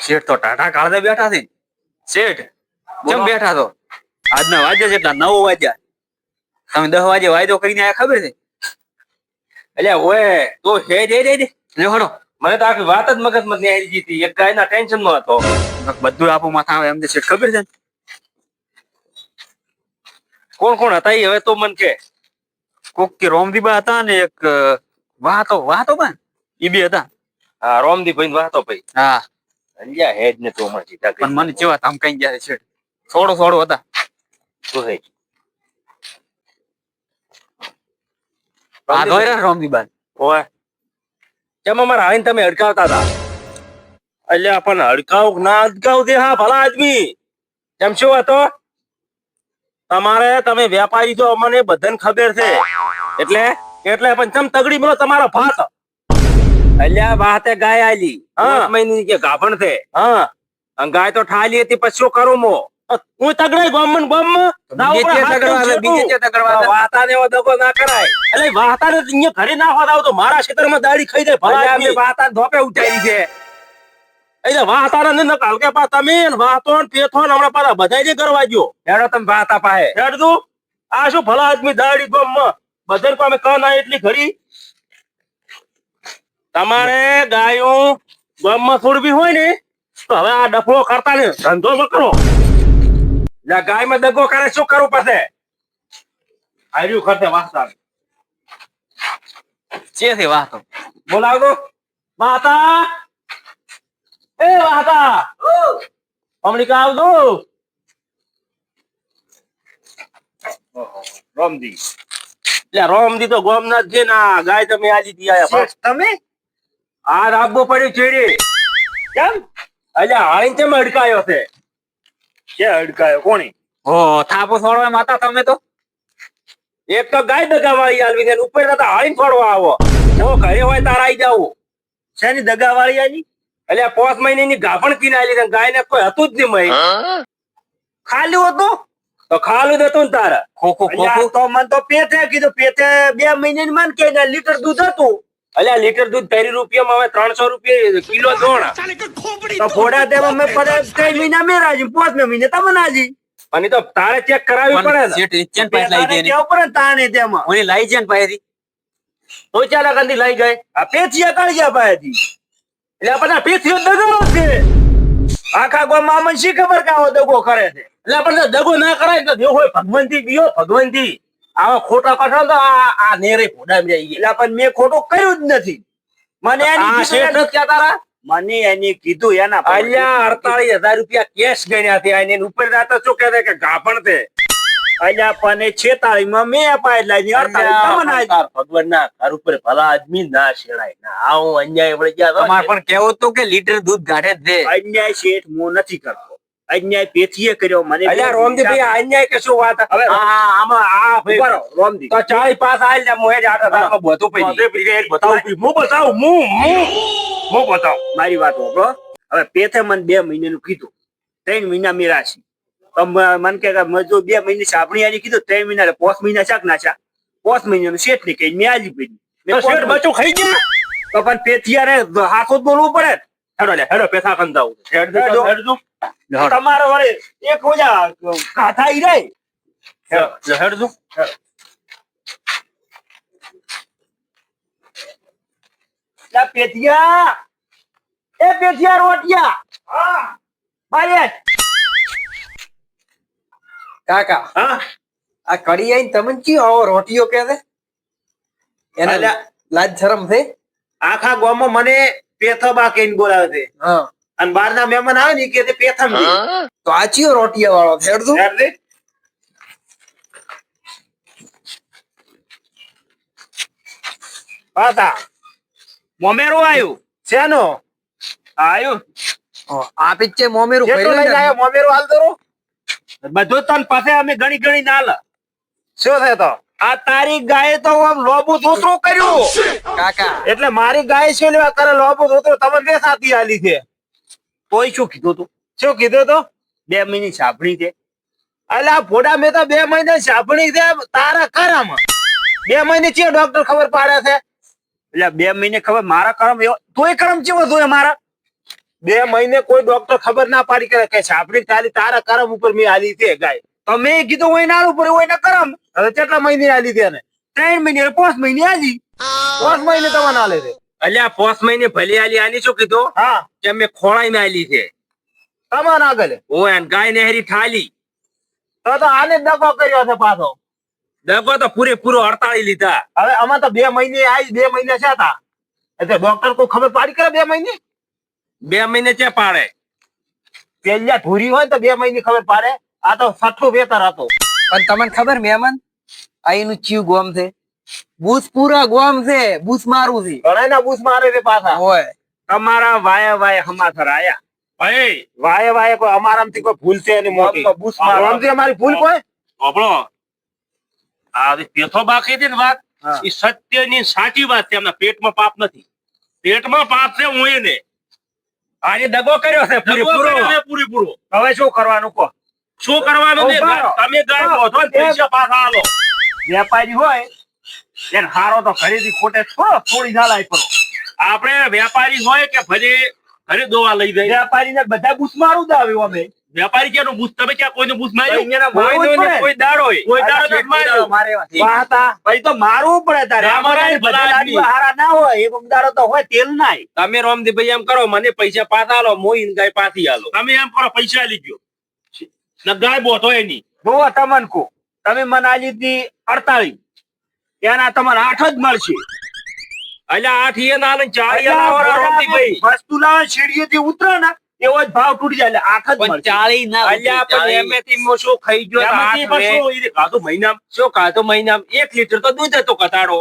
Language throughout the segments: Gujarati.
શેઠ તો ટાટા કાળદે બેઠા છે. શેઠ કેમ બેઠા છો? આજના વાગ્યા જેટલા 9 વાગ્યા. તમે 10 વાગે વાયદો કરીને આયા ખબર છે? એટલે ઓય તો હે દે હડો. મને તો આખી વાત જ મગજમાં નહીં આવી હતી. એક ગાયના ટેન્શનમાં હતો. બધું આપો માથા આવે એમ શેઠ ખબર છે? કોણ કોણ હતા એ હવે તો મન કે. કોક કે રોમદીબા હતા ને એક વાહતો બા ઈ બે હતા. હા રોમદીભાઈ વાતો ભાઈ. હા અંજા હેડ ને તો માં સીધા પણ મને કેવા ધમકાઈ ગયા છે છોડો હતા. તો હે આ ધોયરા રોમદીબા. ઓય કેમ અમાર આવીને તમે અડકાવતા હતા? અલ્યા પણ અડકાવ ના અડકાવ દે હા ભલા આદમી. કેમ શું હતો? તમે વેપારી છો અમને બધાને ખબર છે. એટલે પણ તમ તગડી બોલો તમારો ભાત. અલ્યા વાતે ગાય આલી. હા મહિની કે ગાભણ છે. હા અને ગાય તો ઠાલી હતી પછી શું કરું મો? હું તગડાઈ ગોમન વાતાને એવો દગો ના કરાય. એટલે વાતાને અહીંયા ઘરે ના હોત આવ તો મારા ખેતરમાં દાડી ખાઈ જાય ભલા આદમી. વાતા ધોપે ઉઠાઈ છે. એટલે વાતાને ન કાલકે પા તમે વાતો ને પેથો ને હમણાં પાછા બધાય કરવા ગયો. હેડો તમે વાતા પાહે. હેડ તું આ શું ભલા આદમી દાડી ગોમમાં બધે પામે કાન આ એટલી ઘડી. તમારે ગાયો ગામમાં છોડવી હોય ને તો હવે આ ડફળો કરતા ને ધંધો ન કરો. ગાયમાં દગો કરે શું કરવું પડશે? આર્યું ખર્ચે વાસતા છે વાહતો બોલાવો વાતા. એ વાતા અમરીકા આવજો. રોમદી એટલે રોમદી તો ગોમના જ છે ને ગાય તમે આજી દી આયા તમે આ રાખવો પડ્યું છેડે. કેમ? અલ્યા હાઈને તેમ અડકાયો છે. કે અડકાયો કોની? ઓ થાપો છોડવા માતા તમે તો. એક તો ગાય દગાવાળી આલવી છે ઉપર જતા હાઈને છોડવા આવો. જો ઘરે હોય તાર આવી જાવ. શેની દગાવાળી આવી? એટલે 5 મહિનાની ગાભણ કીને આલી છે ગાય ને કોઈ હતું જ નહીં. ખાલી હતું તો ખાલું દેતું ને તારે. ખોખું તો મને તો પેથે કીધું પેથે 2 મહિનાની માન કે લીટર દૂધ હતું. અલ્યા લીટર દૂધ 30 રૂપિયામાં હવે 300 રૂપિયા કિલો દોણા. તો ફોડા દેવા મેં 3 મહિના મેરાજી 5 મહિને તમને આજી. અને તો તારે ચેક કરાવવી પડે ને. શેઠ ચેન પાસ લઈ દે ને કેવું પડે તાણે તેમાં. ઓની લઈ છે ને પાસેથી તો ચાલા કંદી લઈ ગઈ. આ પેથિયા કાઢ્યા પાસેથી. એટલે આપણા પેથિયો દગો છે. આખા ગામમાં મને શી ખબર કે આવો દગો કરે છે. એટલે આપણે દગો ના કરાય તો દેવ હોય ભગવંતી બીયો ભગવંતી. આવા ખોટા કઠો તો આ નેરે ફોડા જાય. એટલે પણ મેં ખોટું કર્યું જ નથી. મને એની શેઠ નથી કહેતા. મને એની કીધું એના અલ્યા 48,000 રૂપિયા કેશ ગણ્યા છે. એને ઉપર જાતા શું કહે કે ગાભણ છે. અલ્યા પણ 46 માં મેં અપાય લાવી 48 ભગવાન ના ઘર ઉપર ભલા આદમી ના શેડાય ના આવું અન્યાય વળી ગયા. તમારે પણ કેવું તો કે લીટર દૂધ ગાઢે જ દે. અન્યાય શેઠ હું નથી કરતો. અન્યાય પેથીએ કર્યો મને. અલ્યા રોમદીભાઈ અન્યાય કે શું વાત? હવે આમાં આ ભાઈ રોમદી તો 40 પાસ આલ જા મોહે જાતા તારમાં બધું પડી. બતાવું હું બતાવું હું બતાવું મારી વાત હોબળો. હવે પેથે મને 2 મહિનાનું કીધું 3 મહિના મેરાશી. મન કે મજો 2 મહિને સાપણી આલી કીધું 3 મહિના 5 મહિના શાક નાચા 5 મહિનાનું શેઠ ની કઈ મેં આલી પડી. શેઠ બચું ખાઈ ગયા તો પણ પેથિયારે હાથો જ બોલવું પડે. હેડો પેથા કંદાવું હેડજો તમારો વળે એક ઓજા કાથા ઈ રે હેડજો. પેથિયા એ પેથિયા રોટિયા. હા બારે કાકા હા આ કડી આઈને તમને ચી આવો રોટીઓ કે છે એના લાજ શરમ છે? આખા ગામમાં મને પેથબા કહીને બોલાવે છે. હા અને બહાર ના મહેમાન આવે ને કે પેથમ તો આ ચિયો રોટિયા વાળો ખેડતું પાતા મોમેરો આવ્યું શેનો આવ્યું આ પિચ્ચે મોમેરું કેટલો લઈને આવ્યો મોમેરો હાલ દરો બધું તન પાસે અમે ગણી ગણી ના લ શું છે તો આ તારી ગાય તો આમ લોબુ ધોતરો કર્યું કાકા એટલે મારી ગાય શું લેવા કરે લોબુ ધોતરો તમને બે સાથી આલી છે. કોઈ શું કીધું તું? શું કીધું તો 2 મહિની સાપણી છે. અલા ફોડા મેં તો 2 મહિને સાપણી છે તારા કરમ. 2 મહિને છે ડોક્ટર ખબર પાડે છે. એટલે 2 મહિને ખબર મારા કરમ તોય કરમ ચેવો જોયે મારા 2 મહિને કોઈ ડોક્ટર ખબર ના પાડી કે સાપડી ખાલી તારા કરમ ઉપર મેં આલી છે ગાય. તમે કીધું હોય નાળું પડ્યું હોય ને કરમ. હવે કેટલા મહિને આલી છે ને? 3 મહિને 5 મહિને આજી. 5 મહિને તમને આલે છે. અલ્યા 5 મહિને ભલે આલી. આની શું કીધું હા કે મેં ખોળાઈ માં આલી છે. તમારે આગળ ઓ એન ગાય નેહરી ઠાલી. તો આને જ દગો કર્યો છે પાછો. દગો તો પૂરેપૂરો 48 લીધા. હવે આમાં તો 2 મહિને આવી 2 મહિને છે તા એટલે ડોક્ટર કોઈ ખબર પાડી કરે 2 મહિને? 2 મહિને ચે પાડે? પેલા ધોરી હોય તો 2 મહિને ખબર પાડે. આ તો 6ઠું વેતર હતો. પણ તમને ખબર મહેમાન આ એનું ચીવ ગોમ છે. બૂસ પૂરા ગોમ છે. બૂસ મારું છે. ઘણા ના બૂસ મારે છે પાછા. હોય તમારા વાય હમાસર આયા. ભાઈ વાય કોઈ અમારામાંથી કોઈ ભૂલ છે એની મોટી. આમ તો બૂસ મારવા. આમથી અમારી ભૂલ કોઈ? આપણો આ જે પેથો બાકી હતી ને વાત હા. એ સત્યની સાચી વાત છે. એમના પેટમાં પાપ નથી. પેટમાં પાપ છે હું એને આજે દગો કર્યો છે પૂરેપૂરો. પૂરેપૂરો. હવે શું કરવાનું કહો? શું કરવાનું ને? ઉભા રહો. તમે ગાય બોધો ને પૈસા પાછા આલો. વેપારી હોય એને હારો તો ખરીદી ખોટે થોડી ઝાલાય કરો. આપણે વેપારી હોય કે ભલે ઘરે દોવા લઈ જાય. વેપારીને બધા બૂસ મારું જ આવ્યું અમે. વેપારી ક્યાંનું બૂસ? તમે ક્યાં કોઈનું બૂસ માર્યું? અહીંયાના મારવું જ કોઈનું ને પડે. કોઈ દાડો હોય. કોઈ દાડો નથી માર્યું. મારે એવા છે. વાહતા પછી તો મારવું પડે તારે. અમારા અમારા ભલા બધા આદમી. લાડવા હારા ના હોય એક દાડો તો હોય તેલ નાય. તમે રોમદીભાઈ એમ કરો, મને પૈસા પાછા આલો, મોઈન ગાય પાછી આલો. તમે એમ કરો, પૈસા લઈ ગયો ને ગાય બોધો એની. જોવો તમને કહું, તમે મને આલી હતી 48 એના તમારે 8 જ મળશે. અલ્યા 8 એ ના ને 4 એ ના રોમદીભાઈ. વસ્તુ લાવે શેરીએથી ઉતરે ને એવો જ ભાવ તૂટી જાય એટલે 8 જ મળશે. 40 ના અલ્યા પણ એમેથી મો શું ખાઈ ગયો? તો એમાંથી આઠ પણ મે. શું ઈ ખાધું મહિનામાં? શું ખાધું મહિનામાં? 1 લીટર તો દૂધ હતો કતાડો.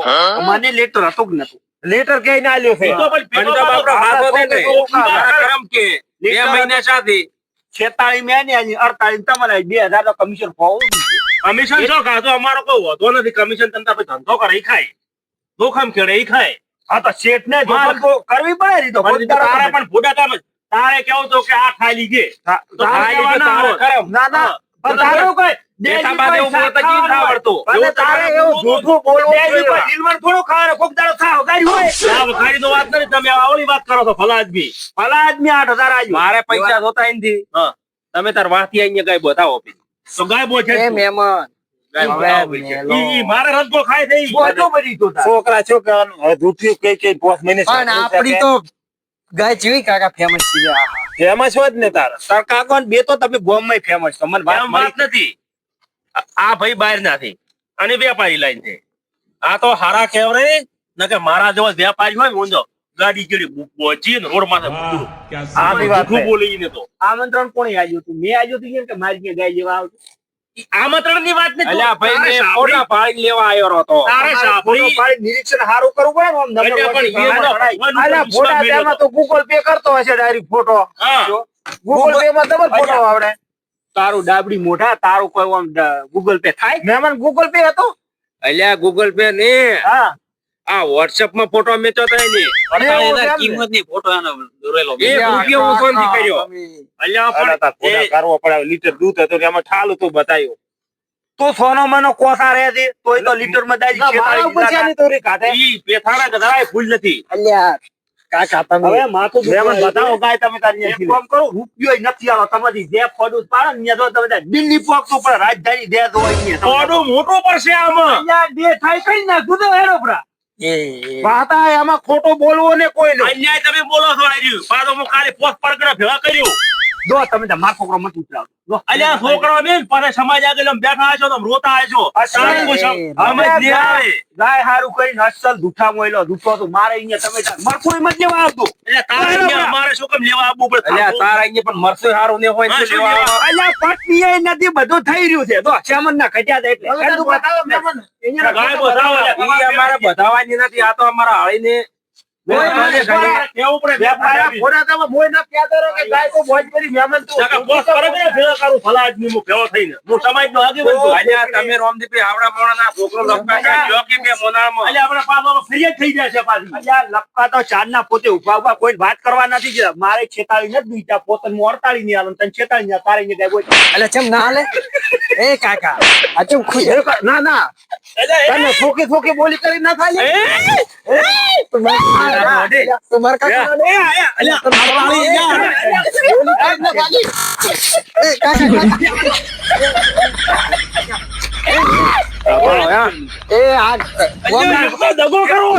મને લેટર હતું કે નતું? લેટર કઈ ના લ્યો છે. તો પણ પેલો બાપરો હાથો દે ને. મારા કરમ કે 2 મહિના સાથે 46 મેં ને 48 તમારે 2000 તો કમિશન પાવું. કમિશન શું ખાધું? અમારો કોઈ વધો નથી. કમિશન તંતા પછી ધંધો કરે ઈ ખાય, જોખમ ખેડે ઈ ખાય. હા તો શેઠ ને માર- કરવી પડે રી તો પણ તારે પણ ભૂડા કામ જ. તારે કેવું તો કે આ ખાલી છે તો ખાલી છે તારે કરમ. ના ના પણ તારું કોઈ બેટા બાદે એવું બોલતા જી ના આવડતો. અને તારે એવું જૂઠું બોલવું ડેલી જોઈએ. કોઈ દિલમાં થોડું ખાવાનું, કોક દાડો થાવ ગાડી હોય. આ વખારી તો વાત નથી. તમે આવડી વાત કરો છો ભલા આદમી. ભલા આદમી 8000 આલ્યું. મારે પૈસા જોતા નથી. હા તમે તાર વાથી અહીંયા ગાય બતાવો પછી. તો ગાય બોજે એ મહેમાન ગાય હવે બતાવો પછી. મેલો. ઈ મારે રસગો ખાય છે ઈ. બોજો બધી તો તાર. છોકરા છોકરા જૂઠી કઈ 5 મહિને પણ આપડી તો ગાય જેવી કાકા ફેમસ છે. આહા. ફેમસ હોય જ ને તારા તાર કાકો ને બે તો તમે ગોમમાં ફેમસ છો. મને વાત એમ વાત મળી. નથી. આ ભાઈ બહાર નાથી અને વેપારી લાઈન છે. આ તો હારા કેવરે ન કે મારા જેવો વેપારી હોય ને ઊંધો ગાડી ચડી પહોંચી ને રોડ માથે મૂકું. આ બી વાત જૂઠું છે. બોલી ને તો આમંત્રણ કોણે આલ્યું તું? મેં આલ્યું તું કે મારી ત્યાં ગાય લેવા આવજો. આમંત્રણ ની વાત નથી. અલ્યા ભાઈ તારે મેં સાંભળી. ફોટા પાડીને લેવા આવ્યો હતો. તારે અમારે સાંભળી. ફોટો પાડીને નિરીક્ષણ સારું કરવું પડે ને આમ નંબર અલ્યા પણ વટી એ ઘણા તો ચડાય. અલ્યા ફોટા વિશ્વાસ તેમાં તો ગૂગલ પે કરતો હશે ડાયરેક્ટ ફોટો. હા. ગૂગલ પે માં તમારે ફોટો અલ્યા. આવડે. તારું ડાબડી મોઢા તારું કોઈ આમ ગૂગલ પે થાય? મહેમાન ગૂગલ પે હતો? અલ્યા ગૂગલ પે ને હા આ વોટ્સએપ માં ફોટો મેચો થાય ને એવું છે એમ ને? કિંમત ની ફોટો એનો દોરેલો. એ રૂપિયો હું શાંતિ કર્યો. અલ્યા અલા તાર પણ ફોટા એ- કરવો પડે. લીટર દૂધ હતું કે એમાં ઠાલું તું બતાવ્યું. તું સોનો મનો કોસા રહે છે તોય તો લીટર માં દાઈ ઈ પેથાણા જરાય ભૂલ નથી. અલ્યા કાકા તમે હવે માથું મહેમાન બતાવો ગાય તમે તારી એક અહીંથી કામ કરો રૂપિયો નથી આવો તમારી જે ફોડું પાડો ને ત્યાં તો તમે દિલ્હી પોકતું પણ રાજધાની દે દો અહીંયા થોડું મોટું પડશે આમાં. અહીંયા બે થાય કઈ નાખું તો હેરો પરા એ વાતા એમાં ખોટું બોલવું ને કોઈ નહીં. અન્યાય તમે બોલો છો આર્યું. પાછો હું ખાલી પોસ્ટ પરગડા ભેગા કર્યું. જો તમે માર છોકરો મત ઉતરાવો. જો અલ્યા છોકરો બેન પાછા સમાજ આગળ આમ બેઠા છો તો રોતા આછો. તારે કોઈ સમજ નહીં આવે. ગાય હારું કરીને અસલ જૂઠા મોયલો જૂઠો તો મારે અહીંયા તમે મરખું મત લેવા આવતું. એટલે તારે અહીંયા અમારે શું કેમ લેવા આવવું પડે? અલ્યા તારા અહીંયા પણ મરસું હારું ને હોય હા, ને શું લેવા લેવા? આવો. અલ્યા પટની એ નથી બધું થઈ રહ્યું છે. તો શ્યામન ના ઘટ્યા હતા એટલે હવે તમે બતાવો મહેમાન. અહીંયા ગાય બતાવો. ઈ અમારે બતાવવાની નથી. આ તો અમારા હળીને કેવું પડે વેપારા ફોડાતામાં મોય ના કહેતો રહો કે ગાય તો મોજ કરી મહેમાન તું. કાકા પોસ્ટ પરગડા ભેગા કરું ભલા આદમી હું ભેગો થઈને. હું સમાજનો આગેવાન છું. અલ્યા તમે રોમદીપી આવડા મોણાના છોકરો લપકા કાઢ્યો કે બે મોનામાં. અલ્યા આપણા પાછો ફરિયાદ થઈ જાય છે પાછી. અલ્યા લપકા તો ચાંદના પોતે ઉભા કોઈ વાત કરવા નથી ગયા. મારે 46 નથી દીધા પોતે હું 48 ની આલું તને 46 ની તારે ને ગાય બોલ. અલ્યા ચમ ના હાલે એ કાકા આ ચમ ખુશ ના ના તને ફોકી બોલી કરી ના થાય તમારા કાકા એ આ દગો કરો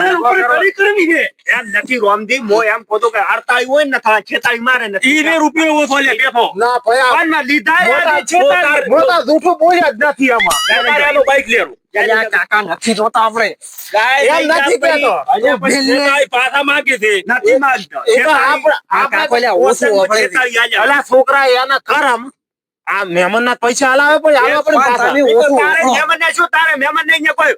એમ નથી રોમદી મો એમ કહું કે અડતાળી હોય ને થાય છેતાળી મારે નથી ઈને રૂપિયો ઓછો લે બેઠો ના ભયા આના લીધા મોટા જૂઠું બોલ્યા જ નથી આમાં ગાડીનું બાઈક લેરું આ કાકા નથી જોતા આપણે એમ નથી કહેતો પાછા માંગે છે નથી માંગતો એ તો આપણે ઓછું આપણે અલા છોકરા એના કરમ આ મહેમાન ના પૈસા હલાવે પણ હાલો આપણે પાછા તારે મહેમાન ને શું તારે મહેમાન ને અહીંયા કોઈ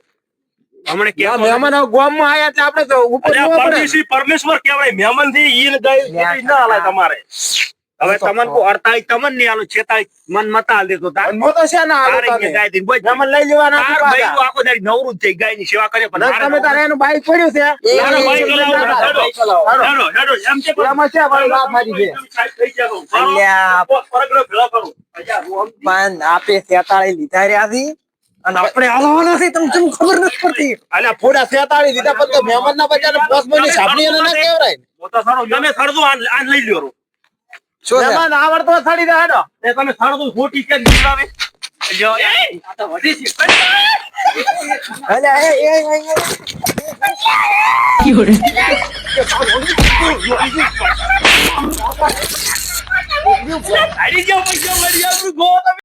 હમણે કે મહેમાન ગામ માં આયા એટલે આપણે તો ઉપર જોવો પડે પરમેશ્વર કહેવાય મહેમાન થી ઈ ગઈ ના હલાય તમારે હવે તમને કો 48 તમને નહીં આલો 46 મન મતા દેતો તાર મો તો છે ના આલો તારે ગાય દી બોજ મહેમાન લઈ લેવાના તાર ભાઈ આખો દાડી નવરું થઈ ગાય ની સેવા કરે પણ તમે તારે એનું બાઈક પડ્યું છે તારો બાઈક ચલાવો હેડો એમ છે એમાં છે ભાઈ વાત મારી છે થઈ જાવ અલ્યા. પરગડો ભેળો કરું પણ આપે 47 લીધા રહ્યા છે અને આપણે હાલવાના છે તમને કેમ ખબર નથી પડતી અલ્યા ફોડા 47 લીધા પણ તો મહેમાન ના બચાને 5 મહિને સાબણી એને ના કેવરાય હું તો સારો તમે સરદો આન લઈ લ્યો શું છે? મહેમાન આવડતો સડી દે હેડો એ તમે સરદો ખોટી કે નીકળાવે લ્યો આ તો વધી છે અલ્યા, એ આડી જાવ પૈસા મળી આપણું ગો